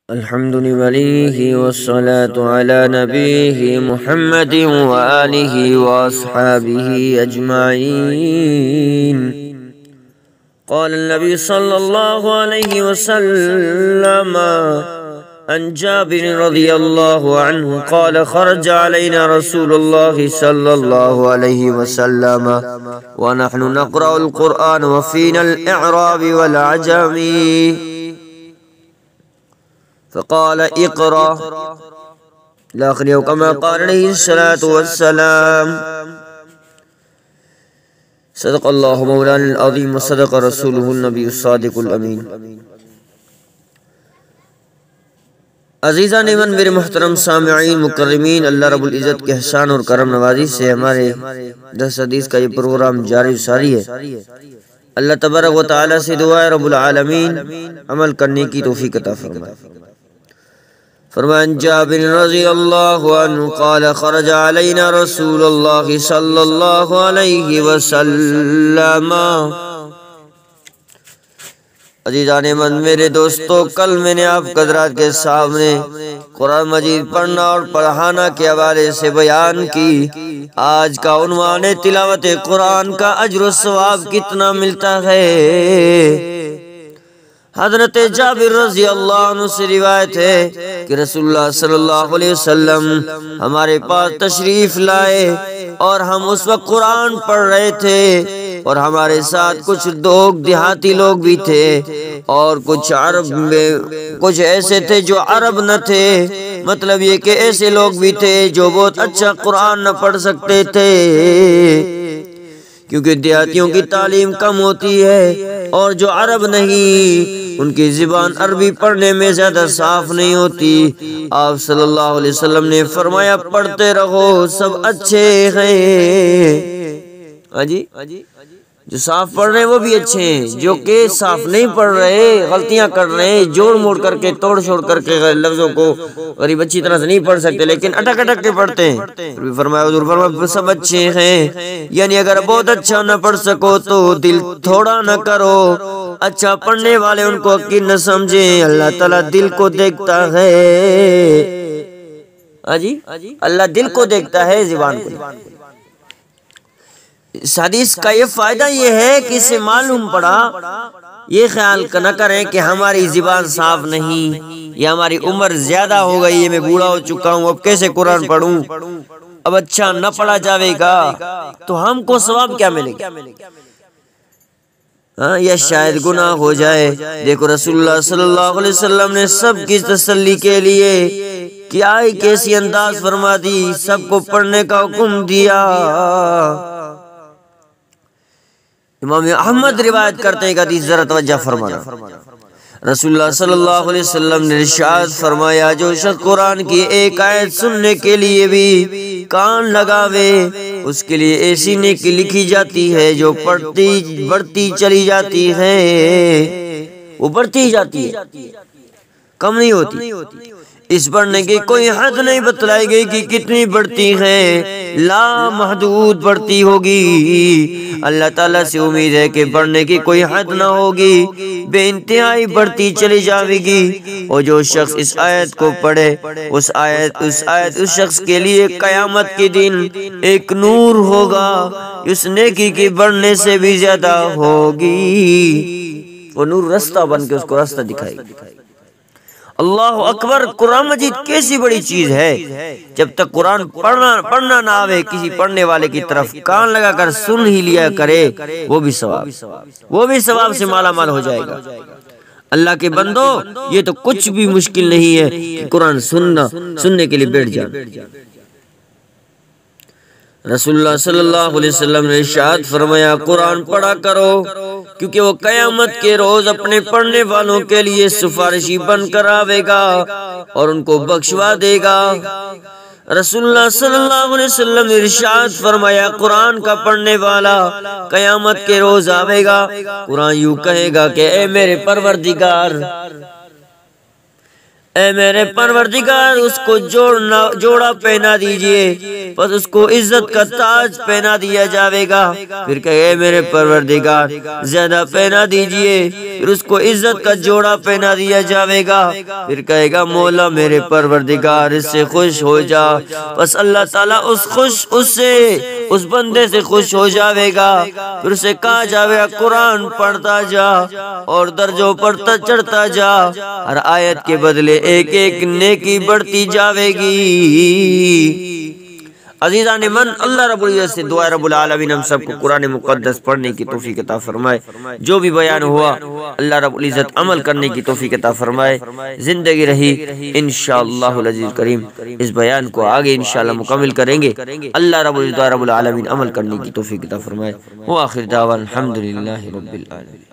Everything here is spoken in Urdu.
الحمد لله والصلاة على نبيه محمد وآله وأصحابه أجمعين. قال النبي صلى الله عليه وسلم عن جابر رضي الله عنه قال خرج علينا رسول الله صلى الله عليه وسلم ونحن نقرأ القرآن وفينا الإعراب والعجم فقال اقرأ الآخر كما قال عليه الصلاة والسلام. صدق الله مولانا العظيم وصدق رسوله النبي الصادق الأمين. عزیزان ایمان میرے محترم سامعین مکرمین، اللہ رب العزت کے احسان اور کرم نوازی سے ہمارے درس حدیث کا یہ پروگرام جاری ساری ہے. اللہ تبارک و تعالی سے دعا ہے رب العالمین عمل کرنے کی توفیق عطا فرمائے. فرمان جابر رضی اللہ عنہ قال خرج علینا رسول اللہ صلی اللہ علیہ وسلم. عزیزان من میرے دوستو، کل میں نے آپ حضرات کے سامنے قرآن مجید پڑھنا اور پڑھانا کے حوالے سے بیان کی. آج کا عنوان ہے تلاوت قرآن کا اجر و ثواب کتنا ملتا ہے. حضرت جابر رضی اللہ عنہ سے روایت ہے کہ رسول اللہ صلی اللہ علیہ وسلم ہمارے پاس تشریف لائے اور ہم اس وقت قرآن پڑھ رہے تھے، اور ہمارے ساتھ کچھ دیہاتی لوگ بھی تھے اور کچھ ایسے تھے جو عرب نہ تھے. مطلب یہ کہ ایسے لوگ بھی تھے جو بہت اچھا قرآن نہ پڑھ سکتے تھے، کیونکہ دیہاتیوں کی تعلیم کم ہوتی ہے، اور جو عرب نہیں ان کی زبان عربی پڑھنے میں زیادہ صاف نہیں ہوتی. آپ صلی اللہ علیہ وسلم نے فرمایا پڑھتے رہو، سب اچھے ہیں. جو صاف پڑھ رہے ہیں وہ بھی اچھے ہیں، جو کہ صاف نہیں پڑھ رہے، غلطیاں کر رہے ہیں، جوڑ موڑ کر کے توڑ چھوڑ کر کے لفظوں کو غریب اچھی طرح سے نہیں پڑھ سکتے لیکن اٹک اٹک کے پڑھتے ہیں. فرمایا حضور فرمایا سب اچھے ہیں. یعنی اگر بہت اچھا نہ پڑھ سکو تو دل تھوڑا نہ کرو. اچھا پڑھنے والے ان کو حقیر نہ سمجھیں، اللہ تعالیٰ دل کو دیکھتا ہے. اللہ دل کو دیکھتا ہے، زبان کو. اس حدیث کا یہ فائدہ یہ ہے کہ اسے معلوم پڑا، یہ خیال نہ کریں کہ ہماری زبان صاف نہیں یا ہماری عمر زیادہ ہو گئی ہے، میں بوڑھا ہو چکا ہوں، اب کیسے قرآن پڑھوں، اب اچھا نہ پڑھا جاوے گا تو ہم کو ثواب کیا ملے گا، یا شاید گناہ ہو جائے. دیکھو رسول اللہ صلی اللہ علیہ وسلم نے سب کی تسلی کے لیے کیا کیسی انداز فرما دی، سب کو پڑھنے کا حکم دیا. امام احمد روایت کرتے ہیں کہ حدیث ذرا توجہ فرمانا. رسول اللہ صلی اللہ علیہ وسلم نے ارشاد فرمایا جو شخص قرآن کی ایک آیت سننے کے لیے بھی کان لگاوے اس کے لیے ایسی نیکی لکھی جاتی ہے جو بڑھتی چلی جاتی ہے. وہ بڑھتی جاتی ہے، کم نہیں ہوتی. اس بڑھنے کی کوئی حد نہیں بتلائی گئی کہ کتنی بڑھتی ہے، لا محدود بڑھتی ہوگی. اللہ تعالیٰ سے امید ہے کہ بڑھنے کی کوئی حد نہ ہوگی، بے انتہائی بڑھتی چلی جائے گی. اور جو شخص اس آیت کو پڑھے اس شخص کے لیے قیامت کے دن ایک نور ہوگا، اس نیکی کی بڑھنے سے بھی زیادہ ہوگی. وہ نور رستہ بن کے اس کو راستہ دکھائے گی. اللہ اکبر. قرآن مجید کیسی بڑی چیز ہے. جب تک قرآن پڑھنا نہ آوے، کسی پڑھنے والے کی طرف کان لگا کر سن ہی لیا کرے، وہ بھی ثواب سے مالا مال ہو جائے گا. اللہ کے بندو، یہ تو کچھ بھی مشکل نہیں ہے کہ قرآن سننے کے لیے بیٹھ جائے. رسول اللہ صلی اللہ علیہ وسلم نے ارشاد فرمایا قرآن پڑھا کرو، کیونکہ وہ قیامت کے روز اپنے پڑھنے والوں کے لیے سفارشی بن کر آئے گا اور ان کو بخشوا دے گا. رسول اللہ صلی اللہ علیہ وسلم نے ارشاد فرمایا قرآن کا پڑھنے والا قیامت کے روز آئے گا، قرآن یوں کہے گا کہ اے میرے پروردگار، اے میرے پروردگار اس کو جوڑا پہنا دیجئے، پس اس کو عزت کا تاج پہنا دیا جاوے گا۔ پھر کہے اے میرے پروردگار زیادہ پہنا دیجئے، پھر اس کو عزت کا جوڑا پہنا دیا جاوے گا۔ پھر کہے گا مولا میرے پروردگار اس سے خوش ہو جا، پس اللہ تعالیٰ اس بندے سے خوش ہو جاوے گا۔ پھر اسے کہا جاوے گا قرآن پڑھتا جا اور درجوں پر چڑھتا جا، ہر آیت کے بدلے ایک ایک نیکی بڑھتی جاوے گی۔ عزیزان من، اللہ رب العزت سے دعا رب العالمین ہم سب کو قرآن مقدس پڑھنے کی توفیق عطا فرمائے، جو بھی بیان ہوا اللہ رب العزت عمل کرنے کی توفیق عطا فرمائے۔ زندگی رہی انشاءاللہ العزیز کریم اس بیان کو آگے انشاءاللہ مکمل کریں گے۔ اللہ رب العزت رب العالمین عمل کرنے کی توفیق عطا فرمائے۔ وآخر دعوانا الحمدللہ رب العالمین۔